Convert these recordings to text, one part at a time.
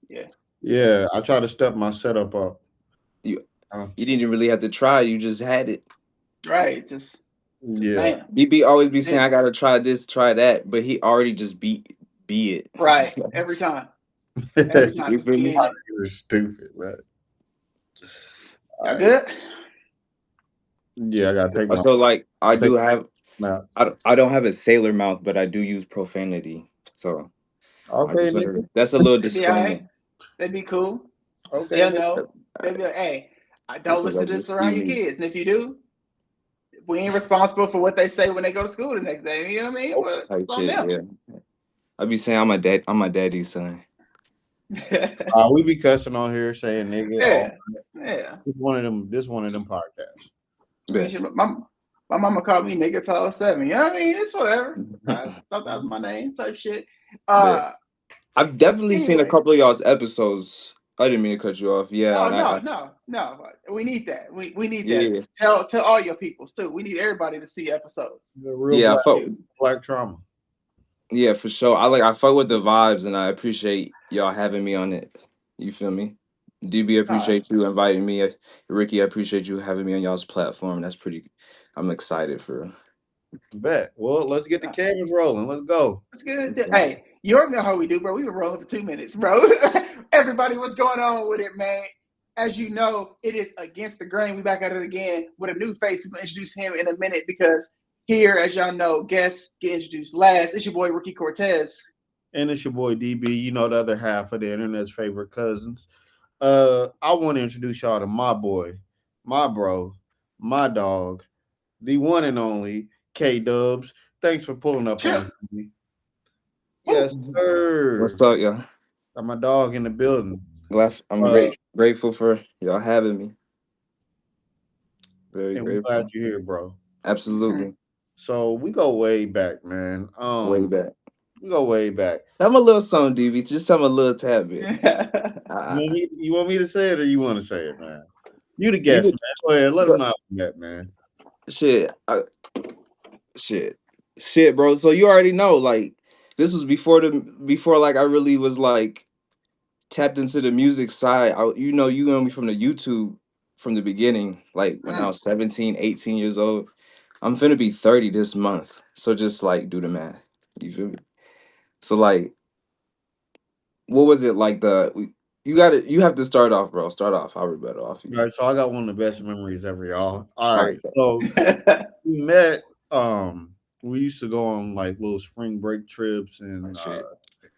Yeah. Yeah, I try to step my setup up. You Uh, you didn't really have to try. You just had it. Right. Just yeah, bam. BB always be saying, It, "I gotta try this, try that," but he already just be it. right. Every time. Every time. You Just feel be me? in it. you're stupid, man. All Y'all right. good? Yeah, I gotta take my So like, I take do have. my I don't have a sailor mouth, but I do use profanity. So I okay, just nigga. that's a little They'd be all disclaimer. right. They'd be cool. Okay, They'll nigga. know. They'll be like, hey, I don't It's a listen to regular this around your speed. kids. And if you do, we ain't responsible for what they say when they go to school the next day. You know what I mean? But it's Type on shit. them. Yeah, I be saying I'm a dad. I'm my daddy's son. We be cussing on here saying nigga. All Yeah. Yeah. this one of them podcasts. I mean, Yeah. my mama called me nigga till I was 7. You know what I mean? It's whatever. I thought that was my name, type shit. Yeah. Uh, I've definitely seen a anyways, couple of y'all's episodes. I didn't mean to cut you off. Yeah, no, and no, no, no. We need that. We need that. yeah, Tell all your peoples too. We need everybody to see episodes. The real yeah, I fuck, black trauma. yeah, for sure. I fuck with the vibes, and I appreciate y'all having me on it. You feel me? DB, Uh, appreciate you inviting me. Ricky, I appreciate you having me on y'all's platform. That's pretty. I'm excited for. Bet. Well, let's get the cameras rolling. Let's go. let's get into. Hey, you already know how we do, bro. We were rolling for 2 minutes, bro. Everybody, what's going on with it, man? As you know, it is against the grain. We back at it again with a new face. We're gonna introduce him in a minute because here, as y'all know, guests get introduced last. It's your boy Ricky Cortez. And it's your boy DB. You know the other half of the internet's favorite cousins. I want to introduce y'all to my boy, my bro, my dog, the one and only K Dubs. Thanks for pulling up Chill. on us, DB. Woo. Yes, sir. What's up, y'all? Got my dog in the building. I'm Uh, grateful for y'all having me. Very and we glad grateful. you're here, bro. Mm-hmm. Absolutely. So we go way back, man. Way back. We go way back. Tell me a little something, DV. Just tell me a little tad bit. Uh, You want me to say it or you want to say it, man? You the you guest, could, man. Go ahead, let them but know that, man. shit, shit, shit, bro. So you already know, like, this was before like I really was like tapped into the music side. You know me from the YouTube from the beginning, like when I Mm. was 17, 18 years old. I'm finna be 30 this month. So just like do the math. You feel me? So like, what was it like you have to start off, bro. Start off. I'll rebuttal off you. All right, so I got one of the best memories ever, y'all. All All right, right. so we met. We used to go on like little spring break trips and Shit.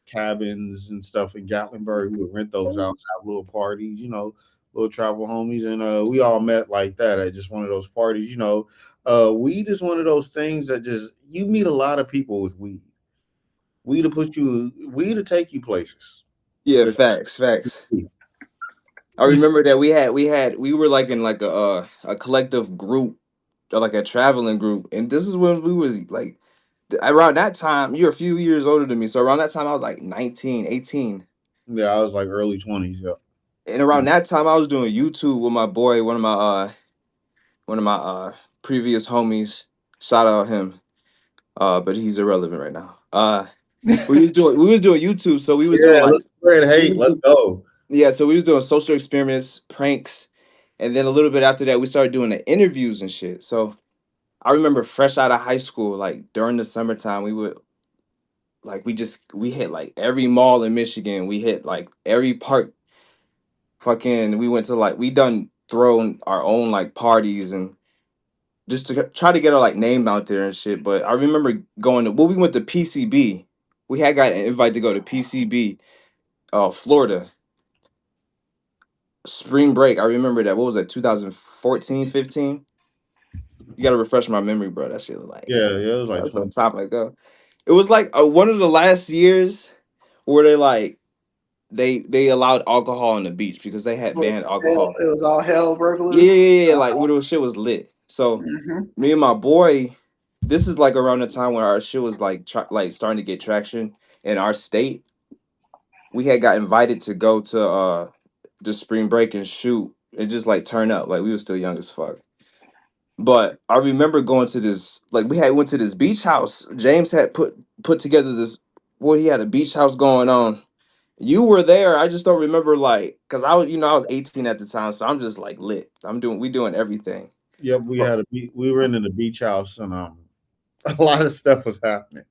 cabins and stuff in Gatlinburg. We would rent those out, have little parties, little travel homies, and we all met like that at just one of those parties. Weed is one of those things that just you meet a lot of people with weed. Weed to take you places. Yeah, But facts, facts. I remember that we were like in like a collective group or like a traveling group, and this is when we was like around that time. You're a few years older than me, so around that time I was like 19, 18. yeah, I was like early 20s. Yeah. And around that time I was doing YouTube with my boy, one of my previous homies. Shout out him. But he's irrelevant right now. We was doing YouTube, so we was doing Yeah, like let's spread we hate. was Let's do, go. yeah, so we was doing social experiments, pranks, and then a little bit after that we started doing the interviews and shit. So I remember fresh out of high school, like during the summertime, we would like we hit like every mall in Michigan. We hit like every park. Fucking, we went to like we done thrown our own like parties and just to try to get our like name out there and shit. But I remember going to we went to PCB. We had got an invite to go to PCB, Florida, spring break. I remember that. What was that? 2014, 15. You gotta refresh my memory, bro. That shit was like Yeah, yeah, it was like that's on 20. top. Like, it was like one of the last years where they like they allowed alcohol on the beach because they had banned alcohol. It was all hell broke Yeah, loose. yeah, yeah. Like when the shit was lit. So Mm-hmm. me and my boy, this is like around the time when our shit was like like starting to get traction in our state. We had got invited to go to the spring break and shoot and just like turn up. Like we were still young as fuck. But I remember going to this like we had went to this beach house. James had put together this he had a beach house going on You were there. I just don't remember like because I was I was 18 at the time, so I'm just like lit. We doing everything. Yep, we were in the beach house, and a lot of stuff was happening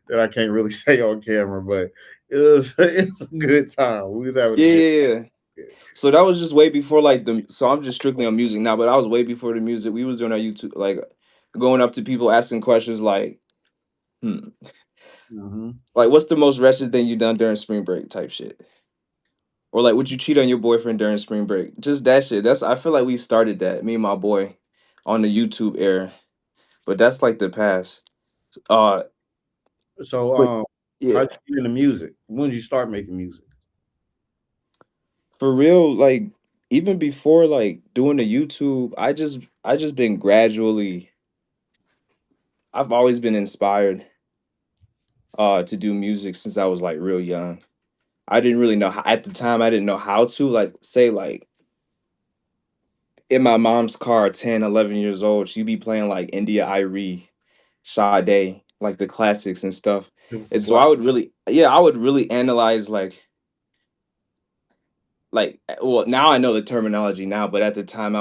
that I can't really say on camera, but it was a good time. We was having a Yeah, good. yeah, yeah. So that was just way before like the. So I'm just strictly on music now, but I was way before the music. We was doing our YouTube like going up to people asking questions like, hmm, Hmm. like what's the most wretched thing you done during spring break type shit, or like would you cheat on your boyfriend during spring break? Just that shit. That's I feel like we started that me and my boy on the YouTube era, but that's like the past. Uh, So, but yeah, how'd you get into music? When did you start making music? for real, like even before like doing the YouTube, I just been gradually. I've always been inspired to do music since I was like real young. I didn't really know how, at the time I didn't know how to like say like in my mom's car 10, 11 years old, she'd be playing like India Irie, Sade, like the classics and stuff. Typical And so black. I would really analyze well now I know the terminology now, but at the time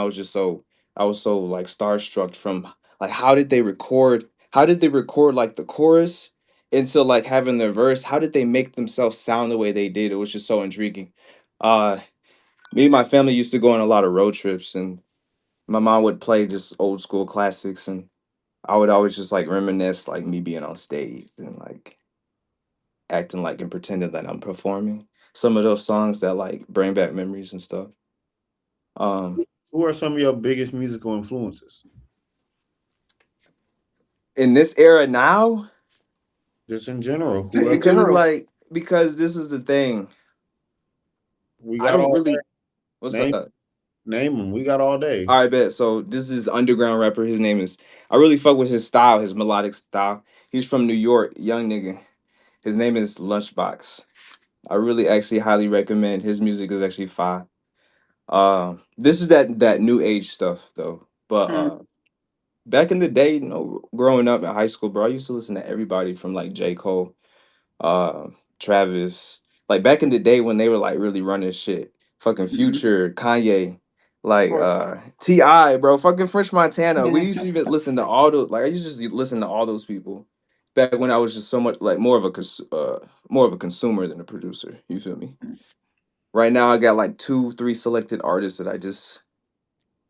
I was so like starstruck from like how did they record like the chorus into like having the verse, how did they make themselves sound the way they did? It was just so intriguing. uh Me and my family used to go on a lot of road trips, and my mom would play just old school classics, and I would always just like reminisce like me being on stage and like acting like and pretending that I'm performing some of those songs that like bring back memories and stuff. um Who are some of your biggest musical influences? in this era now, Just in general, In whoever. because it's general. like because this is the thing. We I got don't all really what's day. up. Name them. We got all day. All right, bet. So this is underground rapper. His name is. I really fuck with his style, his melodic style. He's from New York, young nigga. His name is Lunchbox. I really actually highly recommend. His music is actually fire. This is that new age stuff though. But Mm. back in the day, growing up in high school, bro, I used to listen to everybody from like J. Cole, uh, Travis. Like back in the day when they were like really running shit. Fucking Mm-hmm. Future, Kanye, Of like course. T.I., bro, fucking French Montana. We used to even listen to all those like I used to just listen to all those people. Back when I was just so much like more of a consumer than a producer. You feel me? Right now I got like two, three selected artists that I just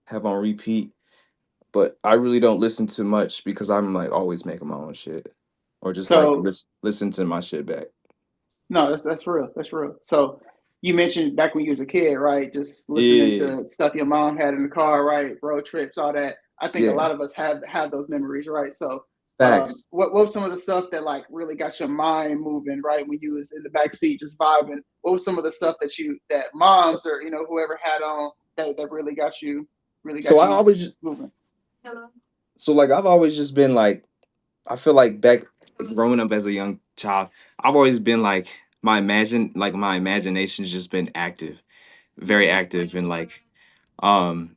have on repeat, but I really don't listen to much because I'm like always making my own shit or just like So listen to my shit back. no, that's real. That's real. So you mentioned back when you was a kid, right? Just listening Yeah, to stuff your mom had in the car, right? Road trips, all that. I think a yeah, lot of us have those memories, right? So, facts. what was some of the stuff that like really got your mind moving, right? When you was in the back seat just vibing, what was some of the stuff that moms or whoever had on that really So got I you always just, moving? so like I've always just been like I feel like back growing up as a young child, I've always been like my imagination's just been active, very active, and like um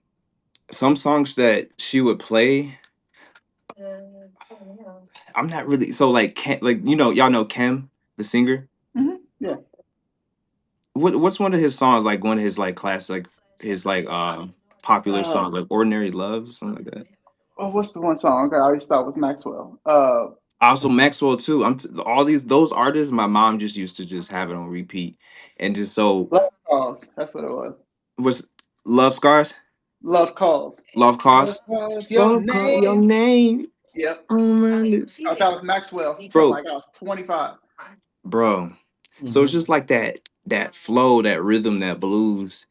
some songs that she would play, I'm not really so like like y'all know Kem, the singer. Yeah. What's one of his songs like one of his like classic like his like popular Uh, song like Ordinary Love something like that. oh, what's the one song I always thought was Maxwell? Also Maxwell too. All these artists my mom just used to just have it on repeat, and just so Love Calls. That's what it was. was Love Scars, Love Calls. Love Love Cost, Calls your Love Call your name. name Yep. on my lips, I thought that was Maxwell till bro, like I was 25. bro. So it's Hmm. just like that flow, that rhythm, that blues,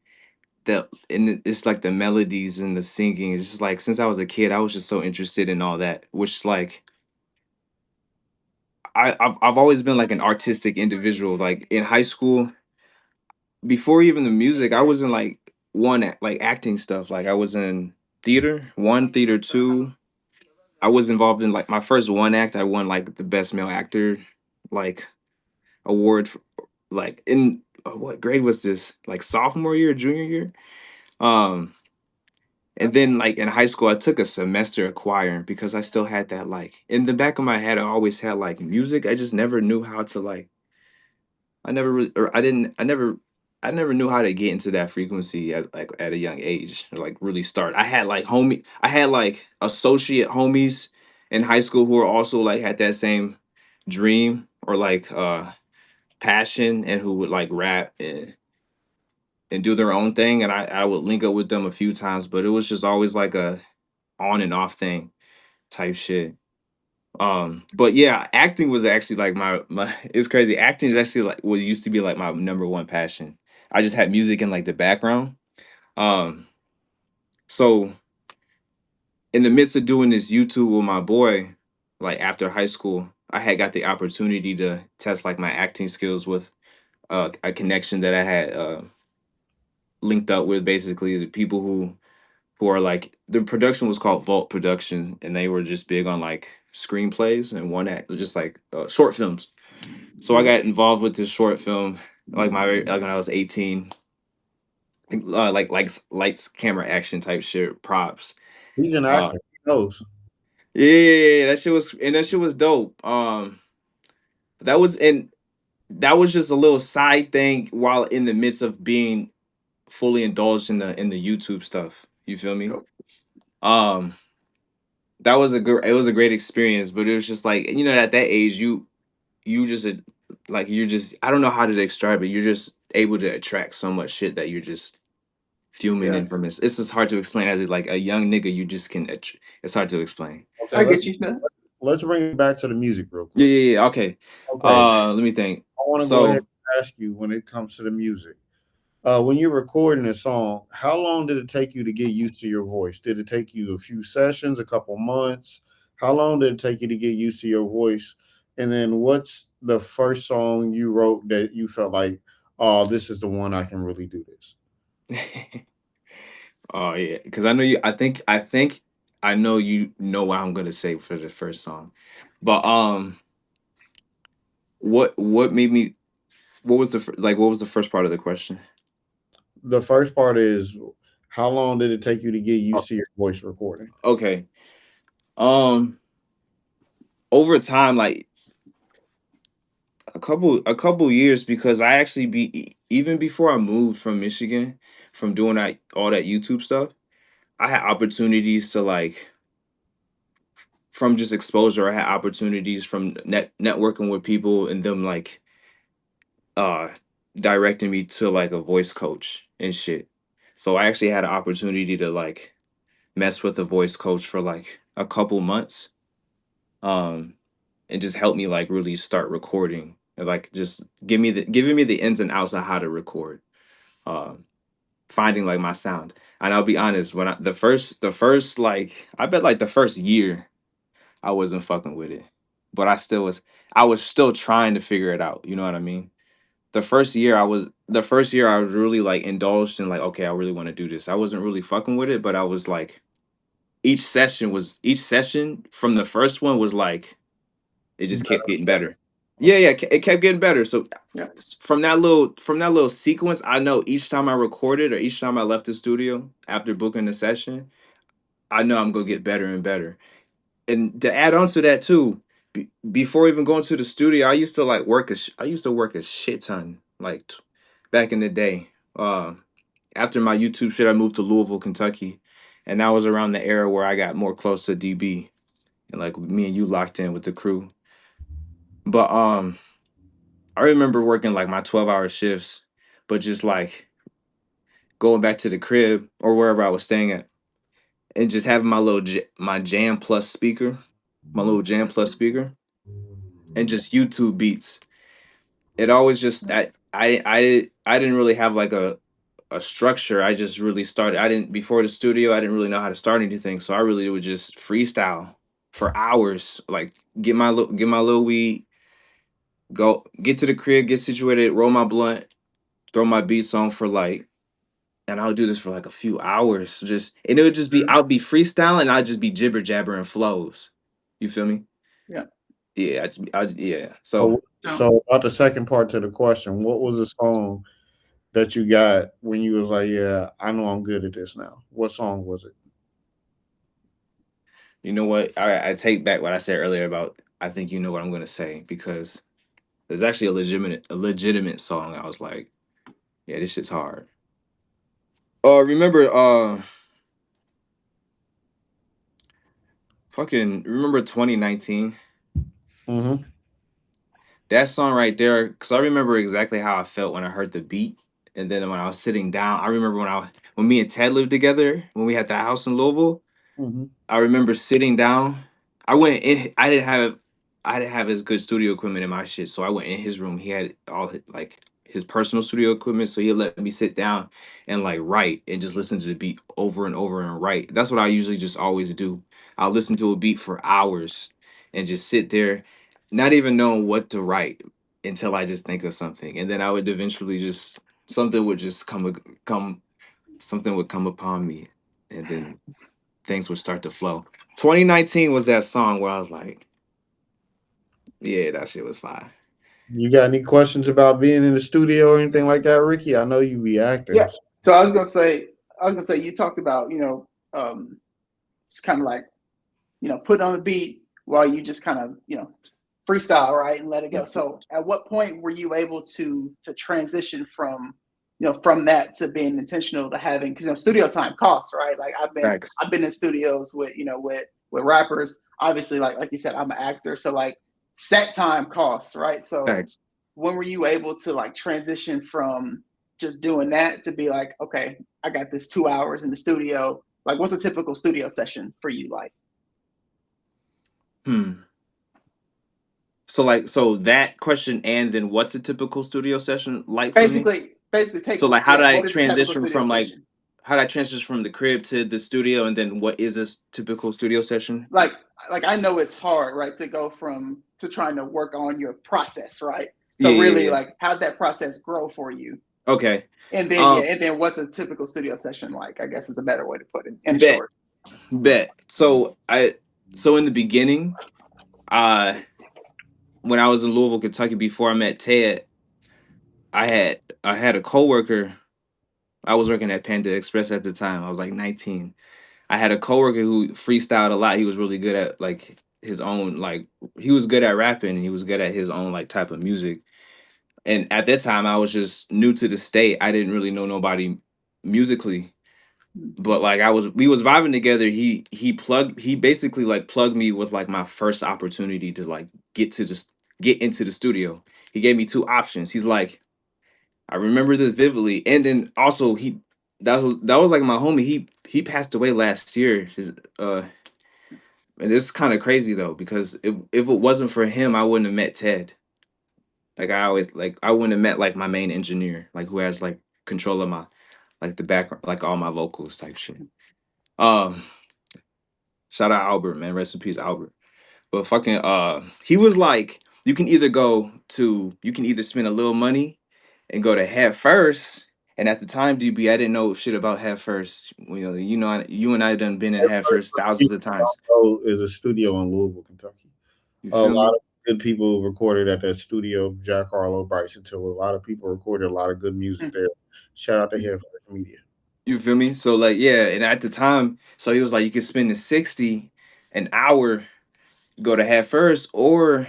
it's like the melodies and the singing. It's just like since I was a kid, I was just so interested in all that, which like I've always been like an artistic individual. Like in high school, before even the music, I was in like like acting stuff. Like I was in theater, one, theater two. I was involved in like my first one act. I won like the best male actor like award for, like in what grade was this? Like sophomore year, junior year. Um, and then like in high school, I took a semester of choir because I still had that like in the back of my head. I always had like music. I just never knew how to like I never really, or I didn't, I never knew how to get into that frequency at like at a young age, or like really start. I had like associate homies in high school who were also like had that same dream or like passion and who would like rap and do their own thing, and I would link up with them a few times, but it was just always like a on and off thing type shit. But yeah, acting was actually like my it's crazy. Acting is actually like what used to be like my number one passion. I just had music in like the background. Um, so in the midst of doing this YouTube with my boy, like after high school, I had got the opportunity to test like my acting skills with a connection that I had linked up with basically the people who are like the production was called Vault Production, and they were just big on like screenplays and one act just like short films. So I Yeah. got involved with this short film like when I was 18, like lights, camera, action type shit, props. He's an Uh, actor. He knows. yeah, that shit was dope. That was and that was just a little side thing while in the midst of being fully indulged in the YouTube stuff. You feel me? Go. Um, that was it was a great experience, but it was just like at that age you just like you're just I don't know how to describe it. You're just able to attract so much shit that you're just fuming Yeah. in from it. It's just hard to explain as like a young nigga. You just can. It's hard to explain. Okay, I get you. No. let's bring it back to the music real Yeah, quick. yeah, yeah. Okay. Okay, Let me think. I want to go ahead So and ask you when it comes to the music. When you're recording a song, how long did it take you to get used to your voice? Did it take you a few sessions, a couple months? How long did it take you to get used to your voice? And then what's the first song you wrote that you felt like, oh, this is the one I can really do this? oh yeah, because I know you. I think I know you know what I'm gonna say for the first song, but what made me? What was like? What was the first part of the question? The first part is how long did it take you to get Oh, used to your voice recording? okay. Um, over time, like a couple years, because I actually even before I moved from Michigan, from doing all that YouTube stuff, I had opportunities to like from just exposure. I had opportunities from networking with people and them like uh directing me to like a voice coach and shit. So I actually had an opportunity to like mess with a voice coach for like a couple months. Um and just help me like really start recording and like just giving me the ins and outs of how to record. Um finding like my sound. And I'll be honest, when the first like I bet like the first year I wasn't fucking with it. But I was still trying to figure it out. You know what I mean? The first year I was really like indulged in like, okay, I really want to do this. I wasn't really fucking with it, but I was like each session from the first one was like it just kept getting better. Yeah, yeah, it kept getting better. So Yeah. from that little sequence, I know each time I recorded or each time I left the studio after booking the session, I know I'm gonna get better and better. And to add on to that too, before even going to the studio, I used to work a shit ton like back in the day. After my YouTube shit, I moved to Louisville, Kentucky, and that was around the era where I got more close to DB and like me and you locked in with the crew. But I remember working like my 12-hour shifts, but just like going back to the crib or wherever I was staying at and just having my Jam Plus speaker, my little Jam Plus speaker, and just YouTube beats. It always just I didn't really have like a structure. I just really started. I didn't before the studio. I didn't really know how to start anything, so I really would just freestyle for hours. Like get my little weed, go get to the crib, get situated, roll my blunt, throw my beats on for like, and I would do this for like a few hours. Just and it would just be Mhm. I'd be freestyling. I'd just be jibber jabbering flows. You feel me? Yeah. Yeah, yeah. So So, So so about the second part to the question, what was the song that you got when you was like, yeah, I know I'm good at this now? What song was it? you know what? I take back what I said earlier about I think you know what I'm gonna say because It's actually a legitimate song. I was like, yeah, this shit's hard. Remember fucking remember 2019? Mm-hmm. That song right there, because I remember exactly how I felt when I heard the beat. And then when I was sitting down, I remember when me and Ted lived together, when we had that house in Louisville. Mm-hmm. I remember sitting down. I went in. I didn't have as good studio equipment in my shit, so I went in his room. He had all like his personal studio equipment, so he let me sit down and like write and just listen to the beat over and over and write. That's what I usually just always do. I'll listen to a beat for hours and just sit there, not even knowing what to write until I just think of something, and then I would eventually just something would just come something would come upon me, and then things would start to flow. 2019 was that song where I was like, yeah, that shit was fire. You got any questions about being in the studio or anything like that, Ricky? I know you be Yeah. active. So I was gonna say you talked about it's kind of like put on a beat while you just kind of freestyle, right, and let it go. So at what point were you able to transition from that to being intentional to having, because studio time costs, right? Like Facts. I've been in studios with rappers, obviously, like you said, I'm an actor, so like set time costs, right? So Facts. when were you able to like transition from just doing that to be like, okay, I got this 2 hours in the studio? Like, what's a typical studio session for you like? Hmm. So that question, and then what's a typical studio session like for me? Basically take So like, yeah, what is a typical studio session? how did I transition from the crib to the studio, and then what is a typical studio session? like like I know it's hard, right, to go from to trying to work on your process, right? Yeah, So yeah, really, yeah. like, how'd that process grow for you? Okay. And then Um, what's a typical studio session like, I guess, is a better way to put it in bet, short. bet. So in the beginning, uh, when I was in Louisville, Kentucky, before I met Ted, I had a coworker. I was working at Panda Express at the time. I was like 19. I had a coworker who freestyled a lot. He was really good at like his own like he was good at rapping, and he was good at his own like type of music. And at that time I was just new to the state. I didn't really know nobody musically. But like we was vibing together. He basically like plugged me with like my first opportunity to like get into the studio. He gave me two options. He's like, I remember this vividly. And then also that was like my homie. He passed away last year. And it's kind of crazy though, because if it wasn't for him, I wouldn't have met Ted. Like I wouldn't have met like my main engineer, like who has like control of my like the background, like all my vocals type shit. Um, Shout out Albert, man. Rest in peace, Albert. But fucking he was like, you can either spend a little money and go to Head First. And at the time, DB, I didn't know shit about Head First. You and I done been in Head First thousands People of times. don't know is a studio in Louisville, Kentucky. You A feel lot me? of good people recorded at that studio. Jack Harlow, Bryson Tiller. A lot of people recorded a lot of good music there. Shout out to him for the media. You feel me? So like, yeah, and at the time, so he was like, you could spend the 60 an hour, go to Head First, or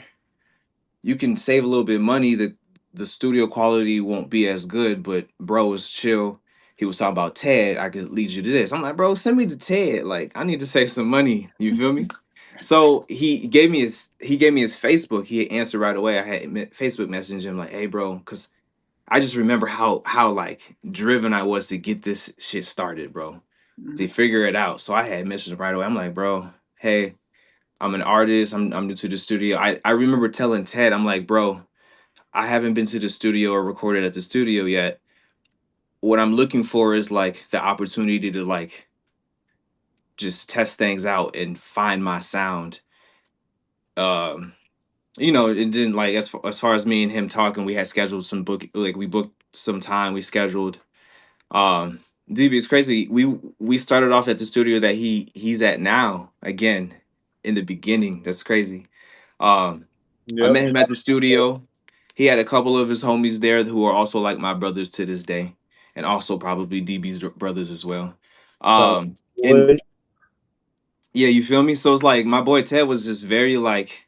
you can save a little bit of money. The studio quality won't be as good, but bro is chill. He was talking about Ted. I could lead you to this. I'm like, bro, send me to Ted. Like, I need to save some money. You feel me? So he gave me his Facebook. He answered right away. I had Facebook messaged him like, hey, bro, because I just remember how like driven I was to get this shit started, bro. To figure it out. So I had messaged him right away. I'm like, bro, hey, I'm an artist. I'm new to the studio. I remember telling Ted, I'm like, bro, I haven't been to the studio or recorded at the studio yet. What I'm looking for is like the opportunity to like just test things out and find my sound. Um, it didn't like as far as me and him talking, we had scheduled some we booked some time, we scheduled. Um, DB, it's crazy. We started off at the studio that he's at now again in the beginning. That's crazy. Um, I Yep. met him at the studio. He had a couple of his homies there who are also like my brothers to this day, and also probably DB's brothers as well. Shout out And to yeah, you feel me? So it's like my boy Ted was just very like,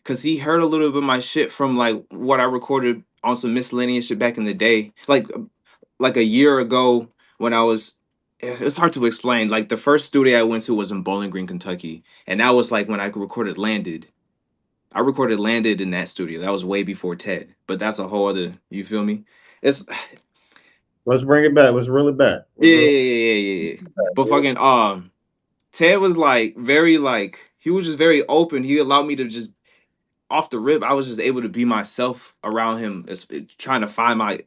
because he heard a little bit of my shit from like what I recorded on some miscellaneous shit back in the day, like a year ago when I was. It's hard to explain. Like the first studio I went to was in Bowling Green, Kentucky, and that was like when I recorded Landed. I recorded Landed in that studio. That was way before Ted, but that's a whole other. You feel me? It's Let's bring it back. Let's reel it back. yeah, Let's reel yeah, yeah, yeah, yeah. it But back. fucking Ted was like very like he was just very open. He allowed me to just off the rip. I was just able to be myself around him, trying to find my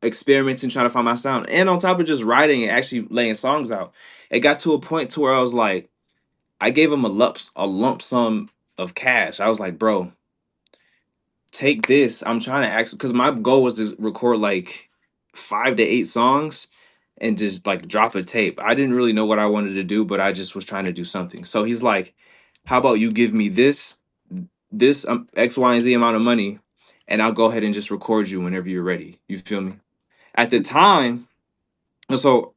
experiments and trying to find my sound. And on top of just writing and actually laying songs out, it got to a point to where I was like, I gave him a lump sum of cash. I was like, bro, take this. I'm trying to actually because my goal was to record like 5 to 8 songs and just like drop a tape. I didn't really know what I wanted to do, but I just was trying to do something. So he's like, "How about you give me this X, Y, and Z amount of money, and I'll go ahead and just record you whenever you're ready." You feel me? At the time, so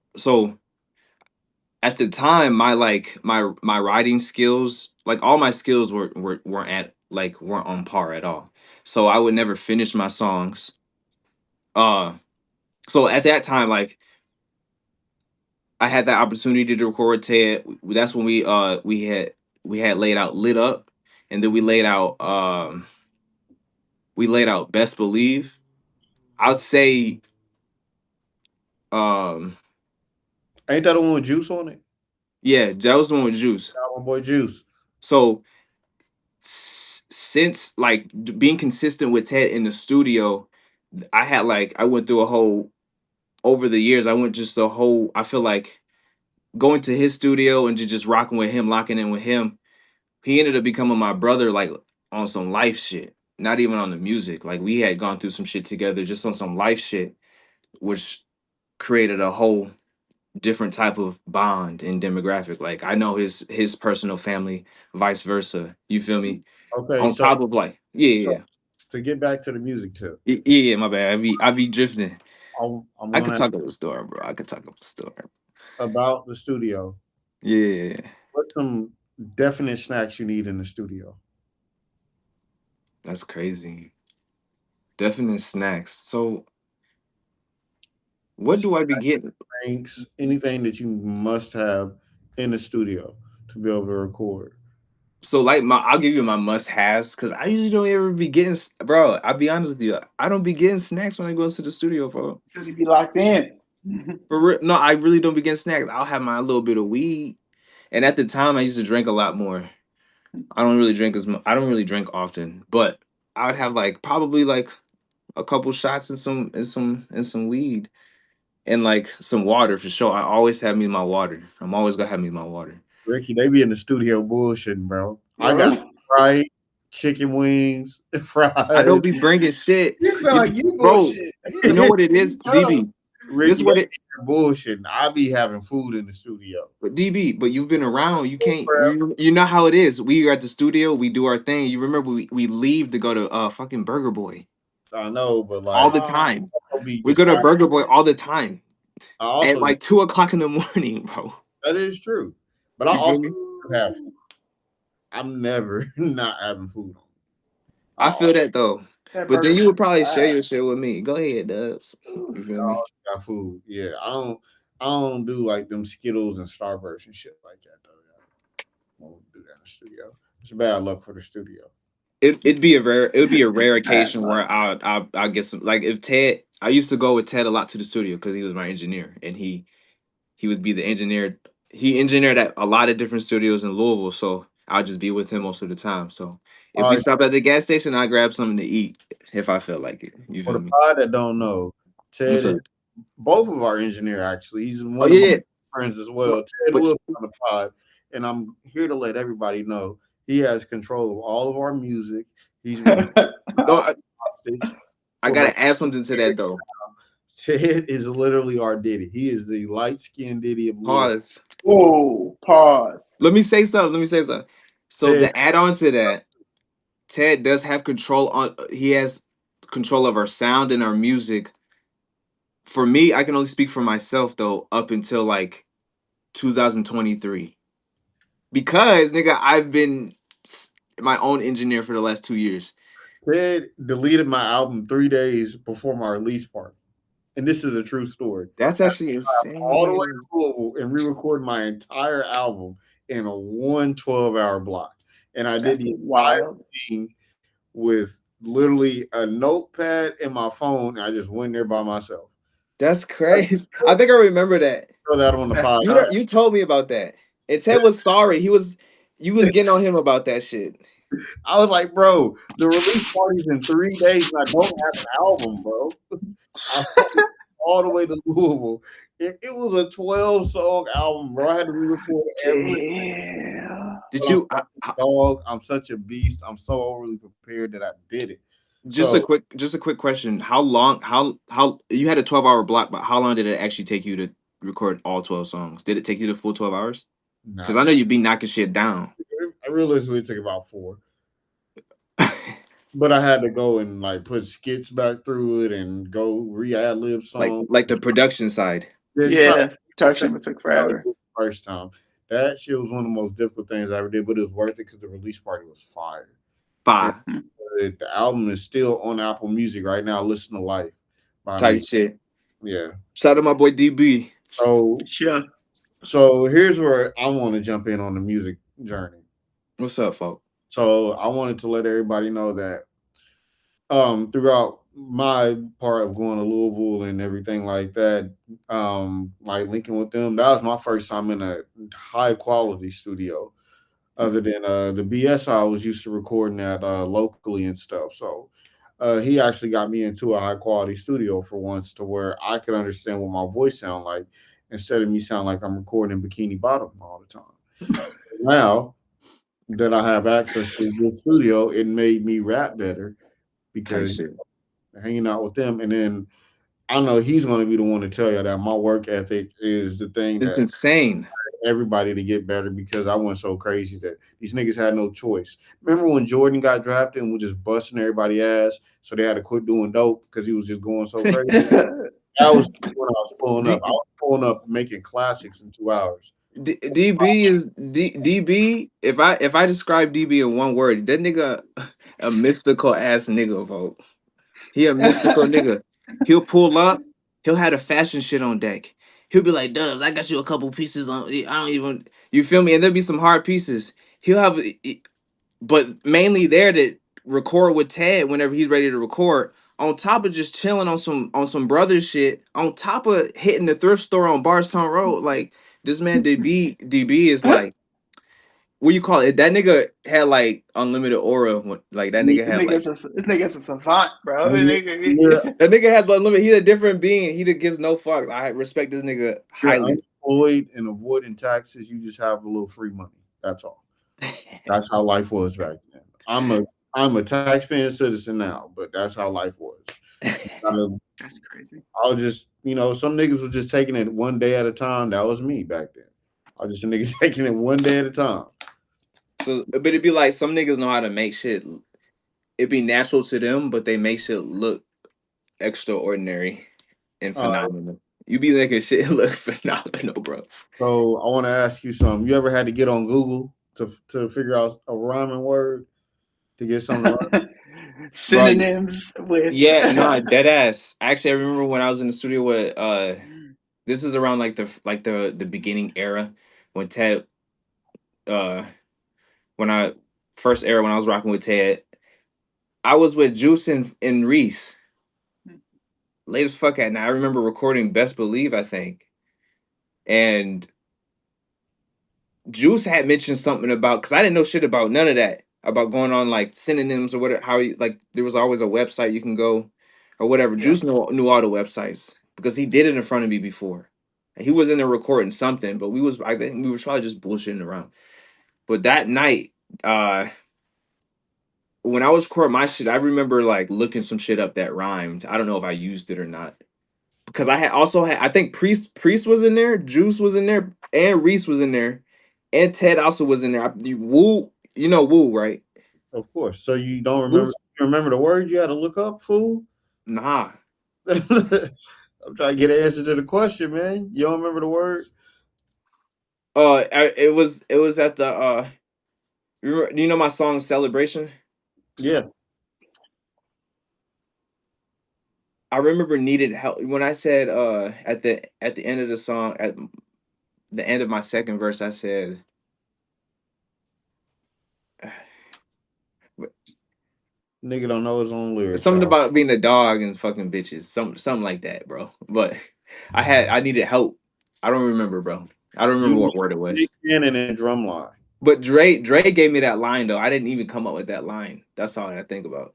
at the time, my writing skills, like all my skills weren't on par at all. So I would never finish my songs. Uh, so at that time, like I had that opportunity to record Ted. That's when we had laid out Lit Up, and then we laid out Best Believe. I'd say um Ain't that the one with Juice on it? yeah, that was the one with Juice. My boy Juice. So since like being consistent with Ted in the studio, I went through a whole over the years. I went just a whole. I feel like going to his studio and just rocking with him, locking in with him. He ended up becoming my brother, like on some life shit. Not even on the music. Like we had gone through some shit together, just on some life shit, which created a whole different type of bond and demographic. Like I know his personal family, vice versa. You feel me? Okay, On top of like, yeah, so yeah, to get back to the music tip, yeah, yeah, yeah, my bad. I be drifting. I'm I could gonna talk about the story, bro. I could talk about the story. about the studio. Yeah, What's some definite snacks you need in the studio? that's crazy. Definite snacks. So, what do I be getting? Drinks, anything that you must have in the studio to be able to record. So, like, I'll give you my must haves because I usually don't ever be getting, bro. I'll be honest with you. I don't be getting snacks when I go into the studio, bro. So to be locked in. For real, no, I really don't be getting snacks. I'll have my little bit of weed, and at the time, I used to drink a lot more. I don't really drink as much. I don't really drink often, but I would have like probably like a couple shots and some weed and like some water for sure. I always have me my water. I'm always gonna have me my water. Ricky, they be in the studio bullshitting, bro. I got Bro, fried chicken wings, I fries. don't be bringing shit, you sound like you bro. bullshit. You know what it You is, dumb. DB. This Ricky, they what it, be bullshitting. I be having food in the studio. but DB. But you've been around. You can't. Crap. You know how it is. We are at the studio. We do our thing. You remember we leave to go to fucking Burger Boy I know, but all like the time. I'll be We just go to fine. Burger Boy all the time I at also like 2 o'clock in the morning, bro. that is true. But I You feel also me? have food. I'm never not having food on. I feel that though. That But then burger you boy would probably share fire. your shit with me. Go ahead, Dubs. You feel me? Got food. Yeah, I don't do like them Skittles and Starburst and shit like that though. I won't do that in the studio. It's bad luck for the studio. It would be a rare Bad occasion luck. where I'll get some like if Ted. I used to go with Ted a lot to the studio because he was my engineer and he would be the engineer. He engineered at a lot of different studios in Louisville, so I'll just be with him most of the time. So if All we right, stop at the gas station, I grab something to eat if I feel like it. You for feel the me? pod that don't know, What's Ted is up? both of our engineer actually. He's Oh one of my yeah, friends as yeah. well. Ted But will be on the pod, and I'm here to let everybody know he has control of all of our music. He's been no, hostage I for about gotta add something to a year. that though. Ted is literally our Diddy. He is the light skinned Diddy of Louisville. Pause. Whoa, pause. Let me say something. Let me say something. So Ted, to add on to that, Ted does have control on. He has control of our sound and our music. For me, I can only speak for myself though. Up until like 2023, because nigga, I've been my own engineer for the last 2 years. Ted deleted my album 3 days before my release party. And this is a true story. That's actually All the way insane. to Louisville and re-recorded my entire album in a 1 12-hour block. And I did That's the entire wild. thing with literally a notepad and my phone. And I just went there by myself. That's crazy. I think I remember that. Throw that on the That's pod. tough. You told me about that. And Ted was sorry. You was getting on him about that shit. I was like, bro, the release party's in 3 days and I don't have an album, bro. I flew all the way to Louisville. It was a 12-song album, bro. I had to re-record everything. Damn. Did you Dog, I'm such a beast. I'm so overly prepared that I did it. just a quick question. How long how you had a 12-hour block, but how long did it actually take you to record all 12 songs? Did it take you the full 12 hours? Because I know you'd be knocking shit down. I realistically took about 4. But I had to go and like put skits back through it and go re-ad lib songs. Like the production side. Yeah, production took forever. First time. That shit was one of the most difficult things I ever did, but it was worth it because the release party was fire. Fire. The album is still on Apple Music right now. Listen to Life. Tight shit. Yeah. Shout out to my boy DB. So Sure. So here's where I want to jump in on the music journey. What's up, folk? So I wanted to let everybody know that throughout my part of going to Louisville and everything like that, like linking with them, that was my first time in a high quality studio. Other than the BS I was used to recording at locally and stuff. So he actually got me into a high quality studio for once to where I could understand what my voice sound like instead of me sound like I'm recording in Bikini Bottom all the time. Now that I have access to this studio, it made me rap better because hanging out with them. And then I know he's going to be the one to tell you that my work ethic is the thing It's that insane. everybody to get better because I went so crazy that these niggas had no choice. Remember when Jordan got drafted and was just busting everybody ass, so they had to quit doing dope because he was just going so crazy. That was when I was pulling up. I was pulling up making classics in 2 hours. DB is DB. If I describe DB in one word, that nigga a mystical ass nigga, vote. He a mystical nigga. He'll pull up. He'll have the fashion shit on deck. He'll be like, Dubs, I got you a couple pieces on. I don't even. You feel me? And there'll be some hard pieces. He'll have, but mainly there to record with Ted whenever he's ready to record. On top of just chilling on some brother shit. On top of hitting the thrift store on Barstown Road, like this man DB is like. What you call it? That nigga had like unlimited aura. Like that nigga had like this nigga's a savant, bro. That nigga has unlimited. He's a different being. He that gives no fucks. I respect this nigga highly. Unemployed and avoiding taxes, you just have a little free money. That's all. That's how life was back then. I'm a taxpaying citizen now, but that's how life was. That's crazy. I was just, some niggas was just taking it one day at a time. That was me back then. I was just a nigga taking it one day at a time. So, but it'd be like some niggas know how to make shit. It'd be natural to them, but they make shit look extraordinary and phenomenal. You be making shit look phenomenal, bro. So I want to ask you something. You ever had to get on Google to figure out a rhyming word to get something? Synonyms with dead ass. Actually, I remember when I was in the studio with this is around like the beginning era when Ted when I was rocking with Ted. I was with Juice and Reese. Late as fuck at night. I remember recording Best Believe, I think. And Juice had mentioned something about, because I didn't know shit about none of that. About going on like synonyms or whatever, there was always a website you can go or whatever. Yeah. Juice knew all the websites because he did it in front of me before. He was in there recording something, but I think we were probably just bullshitting around. But that night, when I was recording my shit, I remember like looking some shit up that rhymed. I don't know if I used it or not. Because I think Priest was in there, Juice was in there, and Reese was in there, and Ted also was in there. Woo, Woo, right? Of course. So you don't remember? You remember the word you had to look up, fool? Nah. I'm trying to get an answer to the question, man. You don't remember the word? It was at the Do you know my song "Celebration"? Yeah, I remember needed help when I said at the end of the song at the end of my second verse I said nigga don't know his own lyrics, something y'all. about being a dog and fucking bitches, something like that, bro. But I needed help. I don't remember, bro. I don't remember what word it Nick was. Cannon and Drumline. But Dre gave me that line though. I didn't even come up with that line. That's all I think about.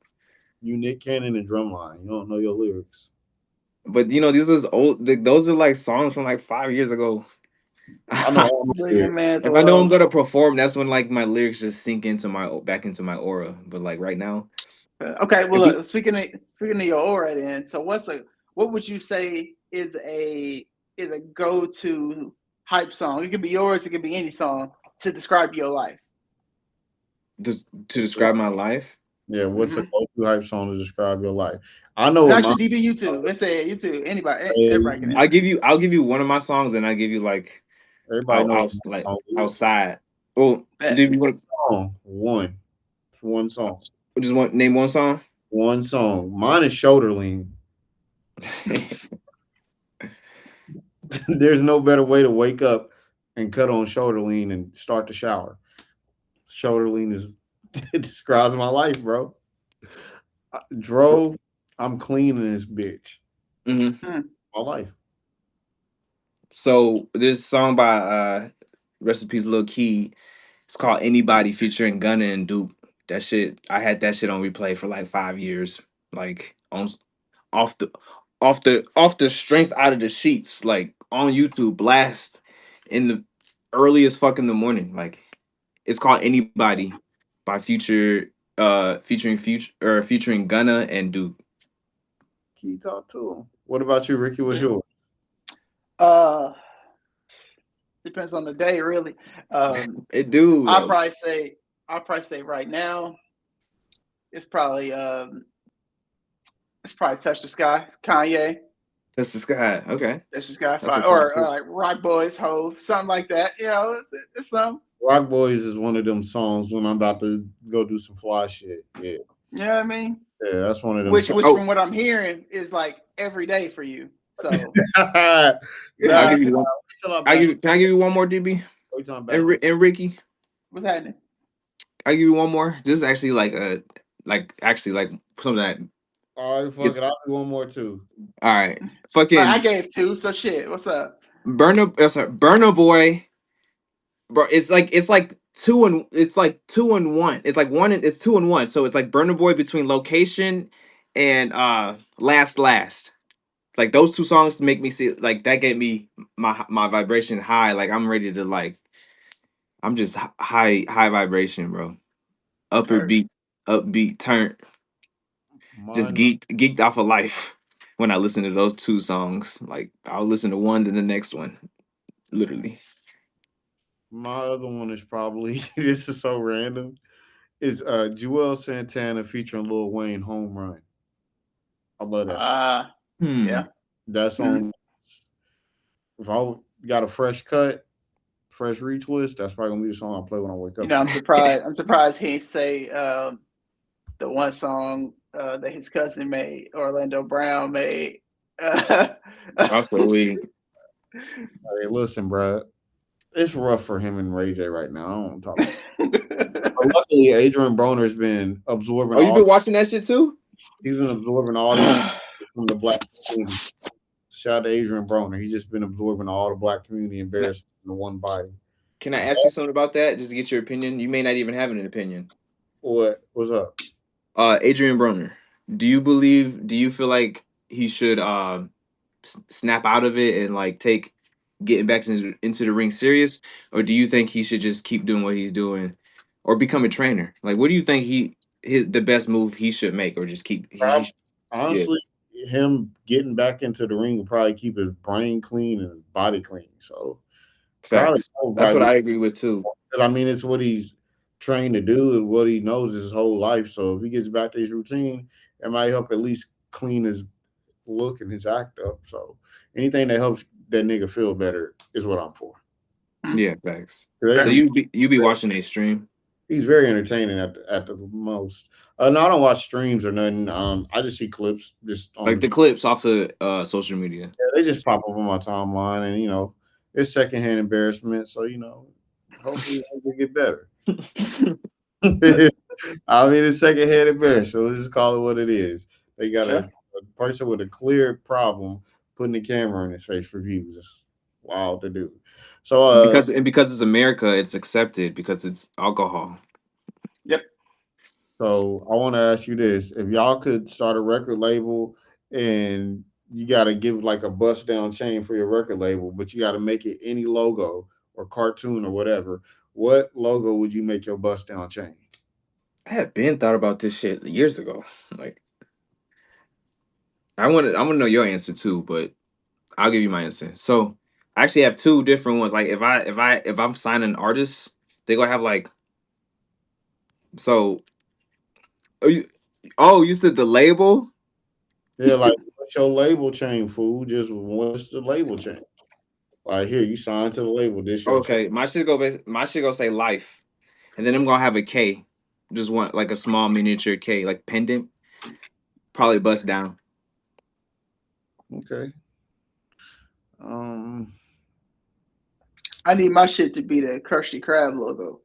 You Nick Cannon and Drumline. You don't know your lyrics. But you know, these is old. Those are like songs from like 5 years ago. I know all my Leave your lyrics. man If I know I'm alone. gonna perform, that's when like my lyrics just sink into my back into my aura. But like right now, Okay, well, if we look, speaking of your aura, then, so what would you say is a go to hype song? It could be yours, it could be any song to describe your life. just to describe my life, Yeah, what's a Mm-hmm. go-to hype song to describe your life? I know what Not mine your DB, you too. Let's say you too. Anybody, everybody can is. answer. I'll give you one of my songs, and I give you like Everybody knows out what like my song is. outside. Well, Bet. do you want Song one. One song. just want name one song? One song. Mine is Shoulder Lean. There's no better way to wake up and cut on Shoulder Lean and start the shower. Shoulder Lean is it describes my life, bro. Drove, I'm cleaning this bitch. Hmm. Hmm. My life. So this song by Recipes Lil Key. It's called Anybody featuring Gunna and Duke. That shit, I had that shit on replay for like 5 years. Like on off the off the strength out of the sheets, like on YouTube, blast in the early as fuck in the morning. Like it's called Anybody by Future featuring Gunna and Duke. Key talk to him. What about you, Ricky? What's yours? Uh, Depends on the day, really. Um, It do I'll though. probably say, I'll probably say right now, it's probably, it's probably Touch the Sky, it's Kanye. That's the sky. Okay. Touch the Sky, That's a fire, or classic. like Rock Boys, Hove, something like that. You know, it's something. Rock Boys is one of them songs when I'm about to go do some fly shit. Yeah. You know what I mean? Yeah, that's one of them Which, songs. which Oh, from what I'm hearing, is like every day for you. So, I'll Nah, give you one. until I back. Can I give you one more, DB Wait till I'm back. and Ricky? what's happening? I give you one more. This is actually like actually like something that All right, fuck it's it. I'll do one more too. all right. All right, I Fucking gave two, so shit. What's up? Burner Boy, bro. It's like two and one. It's like it's two and one. So it's like Burner Boy between Location and Last. Like those two songs make me see like that get me my vibration high. Like I'm ready to like I'm just high vibration, bro. Upper Or beat, upbeat, turn. Just Mine, geeked off of life when I listen to those two songs. Like I'll listen to one then the next one, literally. my other one is probably this is so random. Is Joel Santana featuring Lil Wayne Home Run. I love that song. Hmm. yeah. That Mhm. song, if I got a fresh cut, fresh retwist, that's probably gonna be the song I play when I wake You up know, in the I'm surprised. I'm surprised he didn't say the one song that his cousin made, Orlando Brown made. Uh, Also, we morning. Hey, listen, bro. It's rough for him and Ray J right now. I don't want to talk about it. But luckily, Adrian Broner's been absorbing oh, you all been watching that shit too? he's been absorbing all these from the black community. Shout out to Adrian Broner. He's just been absorbing all the black community Can I, embarrassment into one body. can I ask you something about that? Just to get your opinion. You may not even have an opinion. What's up? Adrian Broner. Do you feel like he should snap out of it and like take getting back into the ring serious, or do you think he should just keep doing what he's doing, or become a trainer? Like, what do you think the best move he should make, or just keep yeah, Honestly, him getting back into the ring will probably keep his brain clean and his body clean. So probably, facts. That's what be I agree with too. because I mean it's what he's trained to do and what he knows his whole life. So if he gets back to his routine, it might help at least clean his look and his act up. So anything that helps that nigga feel better is what I'm for. Yeah, facts. So Adrian, you be watching a stream. He's very entertaining at the most. No, I don't watch streams or nothing. I just see clips just Like on. the clips off the social media. Yeah, they just pop up on my timeline, and it's secondhand embarrassment. So hopefully it'll get better. I mean, it's secondhand embarrassment. So let's just call it what it is. They got Sure. a person with a clear problem putting the camera in his face for views. It's wild to do. So Because it's America, it's accepted because it's alcohol. Yep. So I want to ask you this: if y'all could start a record label, and you got to give like a bust down chain for your record label, but you got to make it any logo or cartoon or whatever, what logo would you make your bust down chain? I had been thought about this shit years ago. Like I want to know your answer too, but I'll give you my answer. So I actually have two different ones. Like if I'm signing artists, they gonna have like so. You said the label? Yeah, like what's your label chain, fool? Just what's the label chain? Like here, you signed to the label. This your chain. Okay, my shit go say life, and then I'm gonna have a K, just one like a small miniature K, like pendant, probably bust down. Okay. Um. I need my shit to be the Krusty Krab logo.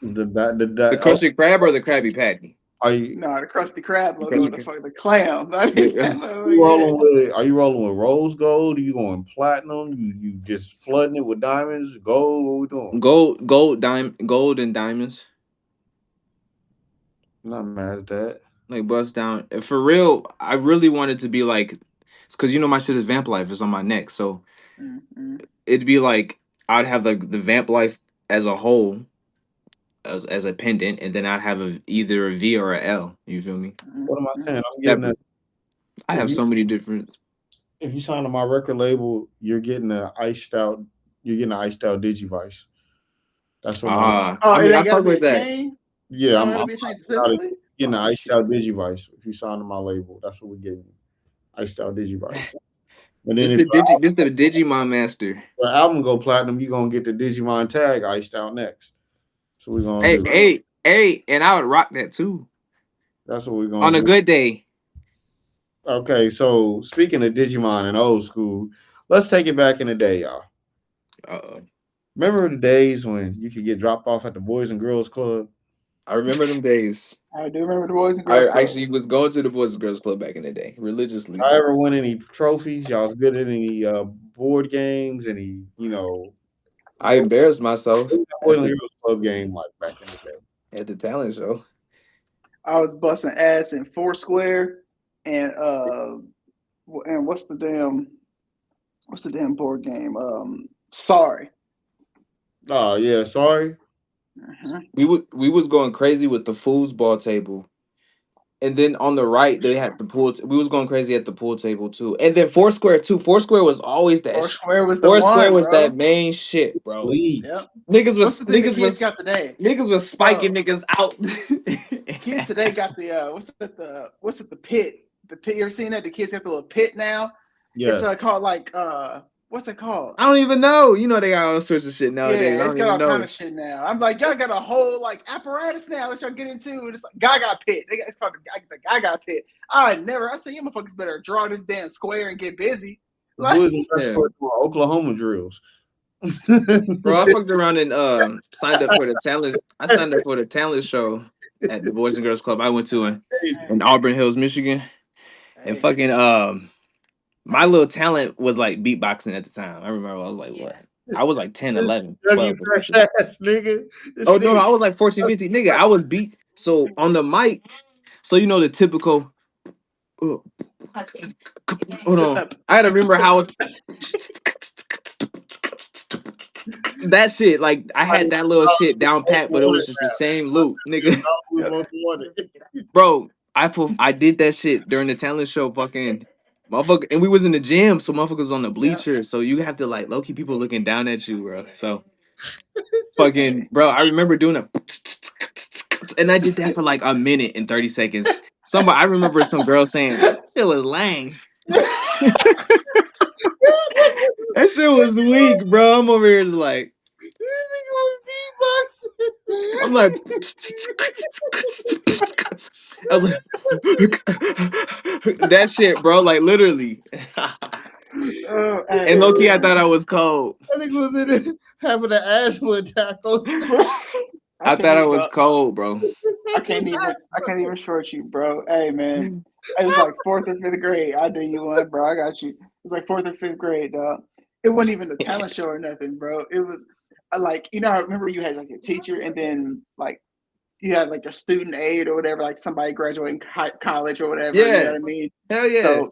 The Krusty Krab or the Krabby Patty? Are you No, the Krusty Krab logo, Krusty the Krab. fuck, the clam. I mean, Are you rolling with rose gold? Are you going platinum? You just flooding it with diamonds, gold? What we doing? Gold and diamonds. I'm not mad at that. Like bust down. For real, I really wanted to be like, because my shit is Vamp Life. It's on my neck, so Mm-hmm. it'd be like I'd have like the Vamp Life as a whole as a pendant, and then I'd have either a V or a L. You feel me? What am I saying? I'm getting that. Separate. I If have you so many different. if you sign to my record label, you're getting a iced out. You're getting an iced out Digivice. That's what my Oh, I it mean, I ain't gotta fuck be a with that. chain. yeah. Oh, I'm it'll be a chain out specifically. getting an Oh iced shit. out Digivice. If you sign to my label, that's what we're getting. Iced out Digivice. And then This if the Digimon master. the album go platinum, you're gonna get the Digimon tag iced out next. So we're gonna Hey, do. hey, hey, and I would rock that too That's what we're gonna on a do. good day. Okay, so speaking of Digimon and old school, let's take it back in the day, y'all. Uh-oh. Remember the days when you could get dropped off at the Boys and Girls Club? I remember them days. I do remember the Boys and I Girls Club. actually was going to the Boys and Girls Club back in the day religiously. I ever win any trophies? Y'all was good at any board games? Any I embarrassed myself Boys and Girls Club game like back in the day? at the talent show. I was busting ass in Foursquare, and what's the damn board game? Sorry. Oh yeah, sorry. Mm-hmm. We was going crazy with the foosball table. And then on the right, they had the pool. We was going crazy at the pool table too. And then Foursquare too. Foursquare was always that. Foursquare was the Foursquare one, was bro. that main shit, bro. Yep. Niggas What's was the thing the kids got today? niggas was spiking niggas out. Kids today got the what's it the pit? The pit. You ever seen that? The kids got the little pit now. Yes. It's called like what's it called? I don't even know. They got all sorts of shit nowadays. Yeah, I it's don't got even all know. kind of shit now. I'm like, y'all got a whole like apparatus now that y'all get into. And it's like Gaga pit. It's called the Gaga pit. I said, you motherfuckers better draw this damn square and get busy. Like, Oklahoma drills. Bro, I fucked around and signed up for the talent. I signed up for the talent show at the Boys and Girls Club I went to in Auburn Hills, Michigan. And fucking my little talent was like beatboxing at the time. I remember I was like, what? I was like 10, 11, 12 or something. Nigga. Oh no, I was like 14, 15. Nigga, I was beat. So on the mic, so the typical hold on. I gotta remember how it's that shit. Like I had that little shit down pat, but it was just the same loop, nigga. Bro, I did that shit during the talent show, fucking motherfucker, and we was in the gym, so motherfuckers on the bleacher, so you have to like low key people looking down at you, bro. So fucking bro, I remember doing a and I did that for like a minute and 30 seconds. I remember some girl saying that shit was lame. That shit was weak, bro. I'm over here just like I'm like, I was like, that shit, bro. Like literally. Oh, hey, And low key, I man. thought I was cold. That nigga was in it having an asthma attack on stage. I I can't thought I even, was bro. cold, bro. I can't even short you, bro. Hey, man. It was like fourth or fifth grade. I do you one, bro. I got you. It was like fourth or fifth grade, dog. It wasn't even a talent show or nothing, bro. It was like, I remember you had like a teacher, and then like you had like a student aide or whatever, like somebody graduating college or whatever. You know Yeah, what I mean? hell yeah.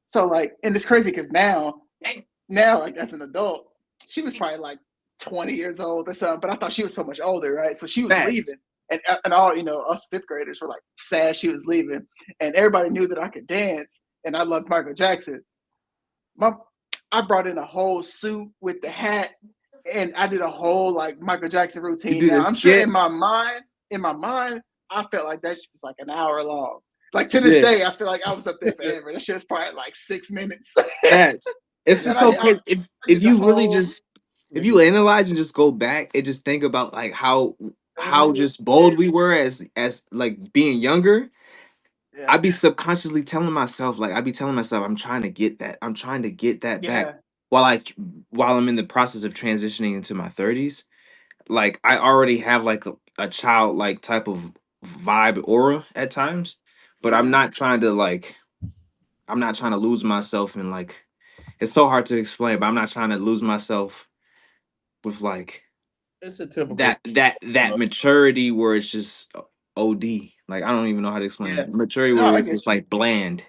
So like, and it's crazy because now like as an adult, she was probably like 20 years old or something, but I thought she was so much older, right? So she was Facts. leaving. And all us fifth graders were like sad she was leaving, and everybody knew that I could dance, and I loved Michael Jackson. I brought in a whole suit with the hat, and I did a whole like Michael Jackson You routine. did a Now I'm sure skit. in my mind, I felt like that was like an hour long. Like to this Yeah, day, I feel like I was up there forever. That shit was probably like 6 minutes. facts. It's just And so crazy. I If did the you really whole. just if you analyze and just go back and just think about like how Mhm. just bold we were as like being younger, Yeah, I'd be subconsciously telling myself like I'd be telling myself I'm trying to get that. I'm trying to get that back yeah, while while I'm in the process of transitioning into my 30s. Like I already have like a childlike type of vibe aura at times, but hmm I'm not trying to lose myself in like it's so hard to explain, but I'm not trying to lose myself with like It's a typical. that maturity where it's just OD. Like I don't even know how to explain yeah. it. Maturity No, where I it's get just you. like bland.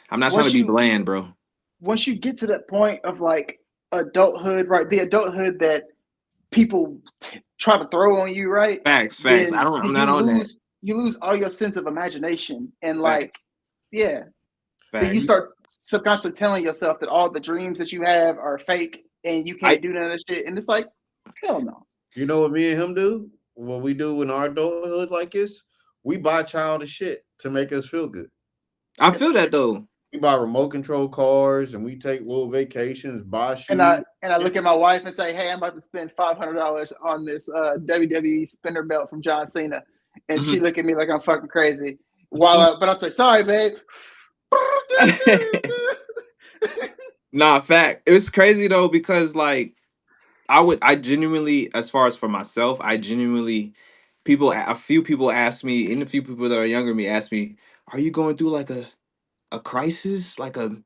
I'm not trying to Once be you bland, bro. once you get to that point of like adulthood, right? The adulthood that people try to throw on you, right? Facts, facts. Then I'm not on that. you lose all your sense of imagination, and like, Facts, yeah, then you facts. start subconsciously telling yourself that all the dreams that you have are fake and you I can't do none of that shit. And it's like, hell no. You know what me and him do? What we do in our adulthood like this? We buy childish shit to make us feel good. I feel that though. We buy remote control cars and we take little vacations, buy And shoes. I look at my wife and say, "Hey, I'm about to spend $500 on this WWE spinner belt from John Cena," and she Mhm. look at me like I'm fucking crazy. But I say, "Sorry, babe." Nah, fact. It was crazy though because like I genuinely, as far as for myself, I genuinely a few people ask me, and a few people that are younger than me ask me, "Are you going through like a crisis, like a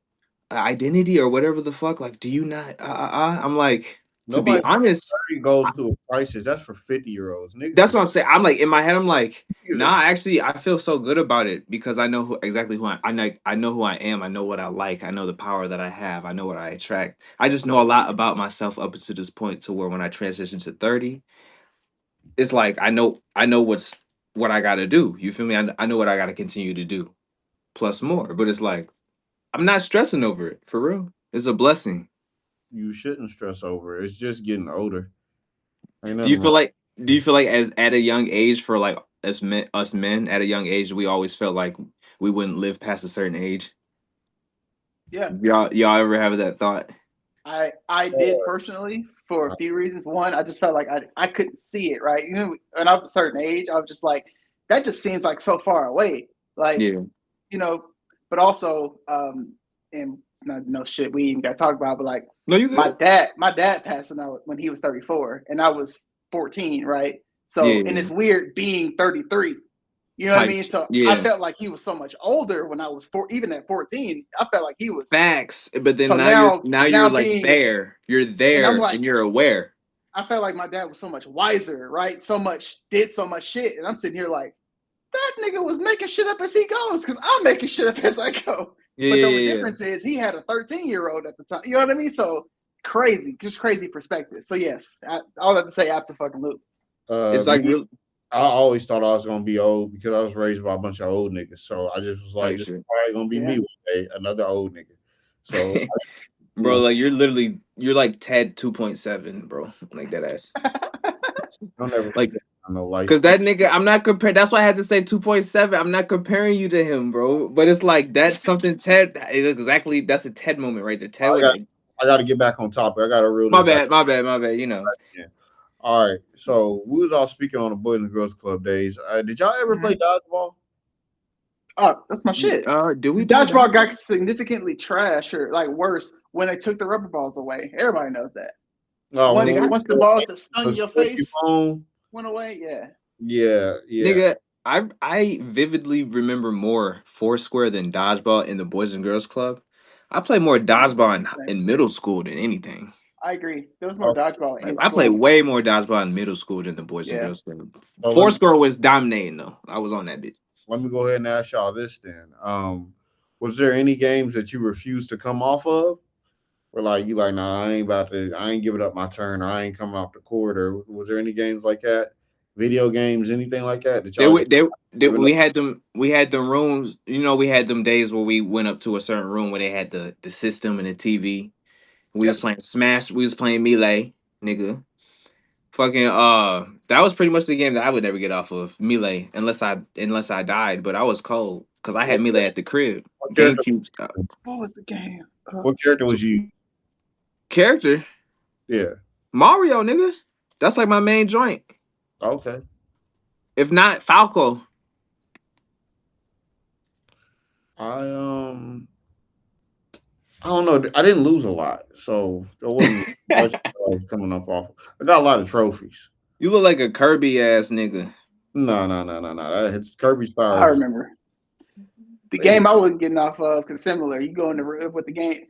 identity or whatever the fuck? Like, do you not?" I'm like, to be Nobody honest, goes through a crisis. That's for 50-year-olds. Niggas that's is what I'm saying. I'm like in my head, I'm like, good. nah. Actually, I feel so good about it because I know exactly who I know who I am. I know what I like. I know the power that I have. I know what I attract. I just know a lot about myself up to this point to where when I transition to 30, it's like I know what I got to do. You feel me? I know what I got to continue to do plus more. But it's like I'm not stressing over it for real. It's a blessing. You shouldn't stress over it. It's just getting older. Ain't Do you nothing wrong. feel like do you feel like as at a young age for like us men at a young age we always felt like we wouldn't live past a certain age? Yeah, Y'all ever have that thought? I did personally for a few reasons. One, I just felt like I couldn't see it, right. When I was a certain age, I was just like, that just seems like so far away. Like, Yeah. you know, but also, and it's not no shit we even got to talk about, but like No, you good? my dad passed when he was 34 and I was 14, right? So, and Yeah. it's weird being 33. You know what I Type. mean? So I Yeah. felt like he was so much older when I was even at 14. I felt like he was. Facts. But then So now you're now like being, there. You're and I'm there like, and you're aware. I felt like my dad was so much wiser, right? Did so much shit, and I'm sitting here like, that nigga was making shit up as he goes because I'm making shit up as I go. Yeah, But the only yeah, yeah. difference is he had a 13-year-old at the time. You know what I mean? So crazy, just crazy perspective. So yes, all that to say, after fucking loop. It's like Me, real I always thought I was gonna be old because I was raised by a bunch of old niggas. So I just was like, type this is shit. probably gonna be Yeah, me one day, another old nigga. So you Bro, know, like you're like Ted 2.7, bro. Like that ass. don't ever Like forget I'm no light cause skin. that nigga, I'm not comparing. That's why I had to say 2.7. I'm not comparing you to him, bro. But it's like that's something Ted exactly. That's a Ted moment right there. Ted I got would. I got to get back on topic. I got to reel this back My bad. You know. in. All right. So we was all speaking on the Boys and Girls Club days. Did y'all ever play Mhm. dodgeball? Oh, that's my shit. Do we play Dodgeball dodgeball? got significantly trash or like worse when they took the rubber balls away. Everybody knows that. Oh, when they Nigga, Once the balls that stun the your squishy face bone. went away, yeah. Yeah, yeah. nigga, I vividly remember more Foursquare than dodgeball in the Boys and Girls Club. I played more dodgeball Same. in middle school than anything. I agree. There was more Okay. dodgeball Like in I played school. way more dodgeball in middle school than the Boys and Yeah. Girls Club. So Foursquare was dominating though. I was on that bitch. let me go ahead and ask y'all this then. Was there any games that you refused to come off of? Or like you like, nah, I ain't giving up my turn, or I ain't coming off the court, or was there any games like that? Video games, anything like that? That They y'all would just they giving up? we had them rooms, we had them days where we went up to a certain room where they had the system and the TV. We was Yep. playing Smash, we was playing Melee, nigga. Fucking that was pretty much the game that I would never get off of, Melee, unless I died, but I was cold cuz I had What, Melee at the crib. what character? GameCube What was the game? What character was you? character Yeah. Mario, nigga. That's like my main joint. Okay. If not Falco. I I don't know. I didn't lose a lot, so there wasn't much I was coming up off. I got a lot of trophies. You look like a Kirby ass nigga. No, no, no, no, no. It's Kirby I Stars. remember. The They game I wasn't getting off of, because similar, you go in the with the game,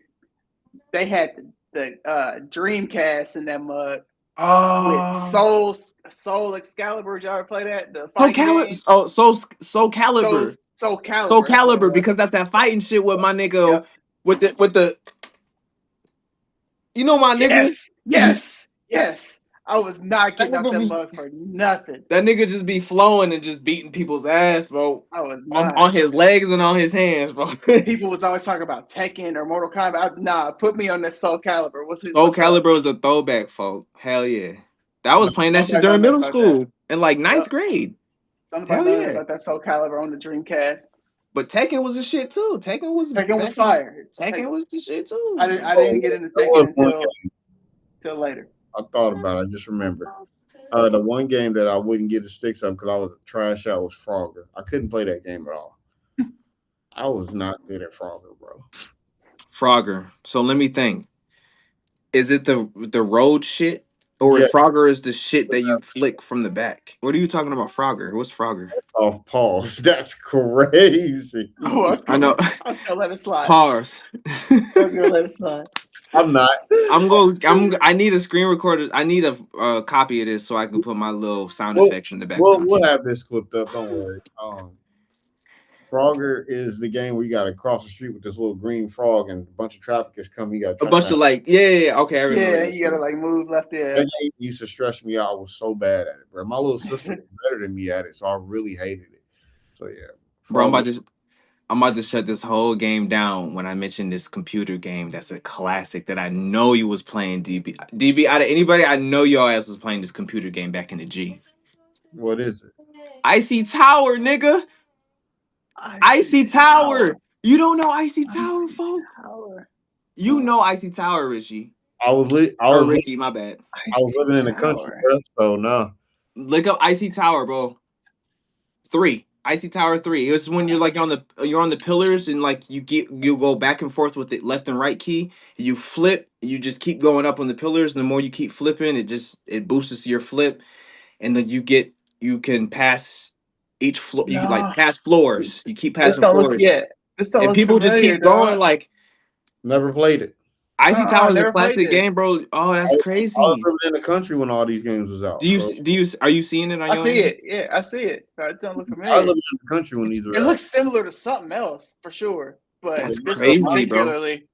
they had the Dreamcast in that mug with Oh, Soul Excalibur. Did y'all ever play that? The so fighting caliber, game? so caliber, Soul so Calibur, that's what it caliber, was. because that's that fighting shit with my nigga, Yep. with the, my nigga. Yes. Yes. Yes. I was not That getting off nigga that be, mug for nothing. that nigga just be flowing and just beating people's ass, bro, I was on not. his legs and on his hands, bro. People was always talking about Tekken or Mortal Kombat. Nah, put me on that Soul Calibur. Soul What's up? Calibur was a throwback, folk. Hell yeah, that was playing that shit Nobody know during nothing middle about that. school in like ninth Yep. grade. Nobody Hell know nothing yeah. about that Soul Calibur on the Dreamcast. But Tekken was the shit too. Tekken was Tekken was back in the fire. Tekken was the shit I too. didn't. I Oh, didn't get into there Tekken was one until later. I thought about it. I just remembered. The one game that I wouldn't get the sticks up because I was trash out was Frogger. I couldn't play that game at all. I was not good at Frogger, bro. Frogger. So let me think. Is it the road shit? Or Yeah, if Frogger is the shit that you flick from the back? What are you talking about, Frogger? What's Frogger? off pause. That's crazy. Oh, I know. I was gonna let it slide. Pause. I was gonna let it slide. I'm not. I need a screen recorder. I need a copy of this so I can put my little sound We'll, effects in the background. we'll have this clipped up. Don't worry. Frogger is the game where you got to cross the street with this little green frog and a bunch of traffic is coming. You got to A turn bunch around. of like, yeah, okay, I remember Yeah, that you gotta too. like move left there. That game used to stress me out. I was so bad at it, bro. My little sister was better than me at it, so I really hated it. So yeah, Bro, Frogger. I'm about to shut this whole game down when I mention this computer game that's a classic that I know you was playing, DB. DB, out of anybody, I know your ass was playing this computer game back in the G. What is it? Icy Tower, nigga. Icy Icy Tower. Tower. You don't know Icy Tower, Icy folk? Tower. You know Icy Tower, Richie. I Or was Ricky, my bad. Icy living in the country, Tower. bro. So no. Look up Icy Tower, bro. 3. Icy Tower 3. It was when you're on the pillars and like you go back and forth with the left and right key. You flip, you just keep going up on the pillars, and the more you keep flipping, it boosts your flip, and then you can pass each floor. You like No, pass floors. You keep this passing don't look floors, yet. This don't and look people just familiar, keep going. dog. Like Never played it. Icy Tower is a Never played classic this. game, bro. Oh, I, that's I was crazy. living in the country when all these games was out. So Are you seeing it on I your see end? it. Yeah, I see it. But it don't look I was familiar. living in the country when these were It out. looks similar to something else for sure, but That's this is crazy, bro. particularly.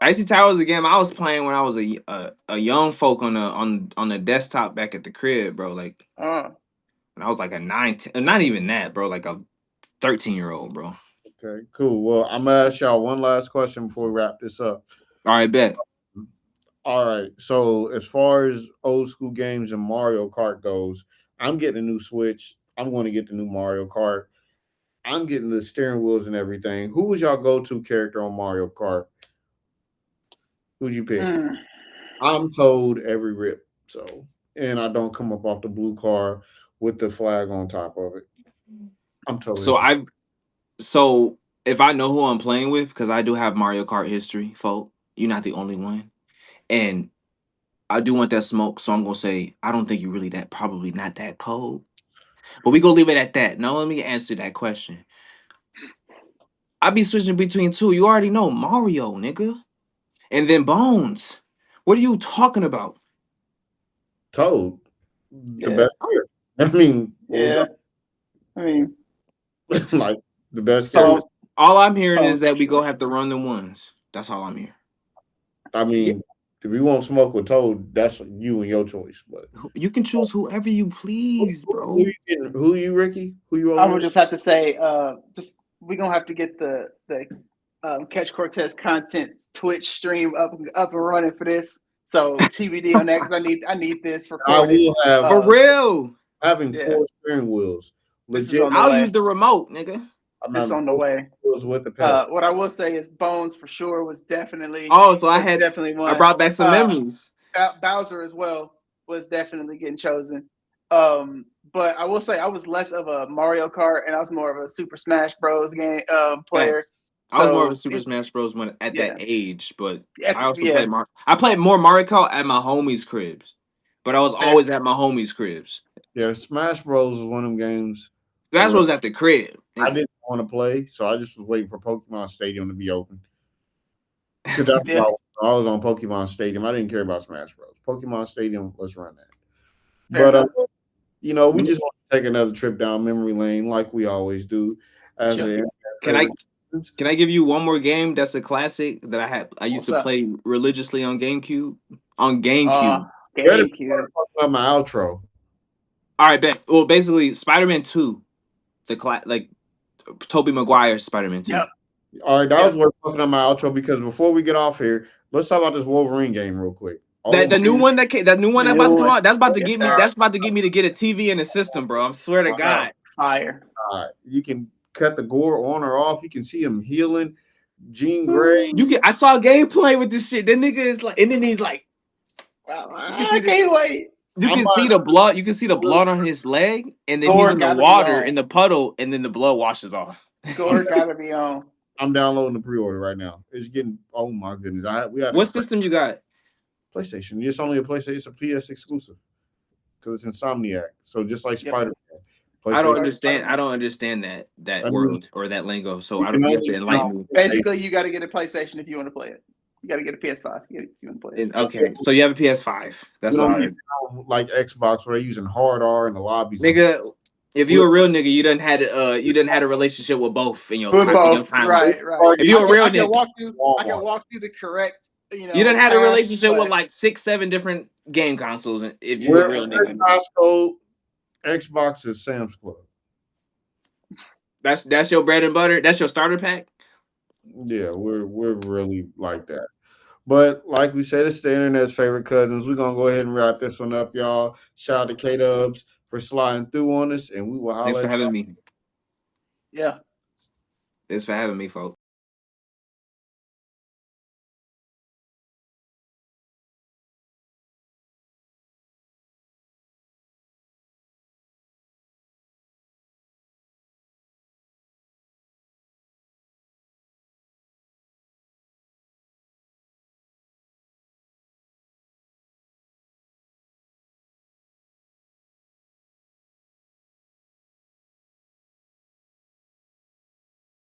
Icy Tower is a game I was playing when I was a young folk on the desktop back at the crib, bro. Like Uh, when I was like a 9, not even that, bro. Like a 13-year-old, bro. Okay, cool. Well, I'm gonna ask y'all one last question before we wrap this up. All right, bet. All right. So as far as old school games and Mario Kart goes, I'm getting a new Switch. I'm going to get the new Mario Kart. I'm getting the steering wheels and everything. Who was y'all go-to character on Mario Kart? Who'd you pick? mm, I'm told every rip. So and I don't come up off the blue car with the flag on top of it. I'm totally So if I know who I'm playing with, because I do have Mario Kart history, folk, you're not the only one. And I do want that smoke, so I'm gonna say I don't think you're really probably not that cold. But we gonna leave it at that. Now let me answer that question. I be switching between two. You already know Mario, nigga, and then Bones. What are you talking about? Toad, the Yeah. best player. I mean, Yeah. I mean, like the best character. so All I'm hearing is Bones that for we sure. gonna have to run the ones. That's all I'm hearing. I mean, if we won't smoke with Toad, that's you and your choice. But You can choose whoever you please, bro. who you, Ricky? Who you I'm rolling gonna with? just have to say, just we're gonna have to get the Catch Cortez content Twitch stream up and running for this. So TBD on that because I need this I recorded. will have For real. having Yeah. 4 steering wheels. This is Legit. on the I'll way. use the remote, nigga. I'm This having on the 4 way. wheels with the pedal. What I will say is Bones for sure was definitely Oh, so I one. brought back some memories. Bowser as well was definitely getting chosen. But I will say I was less of a Mario Kart and I was more of a Super Smash Bros. Game player. Facts. I was more of a So Super Smash Bros. When at yeah. that age, but Yeah, I also yeah. played Mario. I played more Mario Kart at my homies' cribs, but I was Fair. always at my homies' cribs. Yeah, Smash Bros was one of them games Smash where Bros at the crib. I didn't want to play, so I just was waiting for Pokemon Stadium to be open. Because that's Yeah. what I was on Pokemon Stadium. I didn't care about Smash Bros. Pokemon Stadium, let's run that. Fair But enough. we just want to take another trip down memory lane like we always do. As Sure. a Can I give you one more game that's a classic that I used What's to up? play religiously on GameCube? On GameCube. GameCube. Talking about my outro. All right, bet. Well, basically, Spider-Man 2, like Tobey Maguire's Spider-Man 2. Yep. All right, that Yep. was worth talking about my outro because before we get off here, let's talk about this Wolverine game real quick. The new one that came, that new one The that about new to come one. out, that's about to Yes, get me. sir. That's about to get me to get a TV and a system, bro. I swear to God. Fire. You can cut the gore on or off. You can see him healing. Jean Grey. I saw gameplay with this shit. That nigga is like, and then he's like, I can't wait. you can see the blood. You can see the blood on his leg, and then Gore he's in the gotta be water on. in the puddle, and then the blood washes off. Gore gotta be on. I'm downloading the pre-order right now. It's getting. Oh my goodness! What system you got? PlayStation. It's only a PlayStation. It's a PS exclusive because it's Insomniac. So just like Spider-Man. I don't understand. I don't understand that word or that lingo. So you have to enlighten me. Basically, you got to get a PlayStation if you want to play it. You got to get a PS5 if you want to play it. Okay, so you have a PS5. That's all right. Like Xbox, where they're using hard R in the lobbies. Nigga, if you a real nigga, you done had a relationship with both in your time. Right. If you a real nigga, I can walk through the correct. You done had a relationship with like 6-7 different game consoles. If you a real nigga, Costco, Xbox is Sam's Club. That's your bread and butter. That's your starter pack. Yeah, we're really like that. But like we said, it's the internet's favorite cousins. We're gonna go ahead and wrap this one up, y'all. Shout out to K-Dubs for sliding through on us, and we will holler. Thanks for having me. Yeah. Thanks for having me, folks.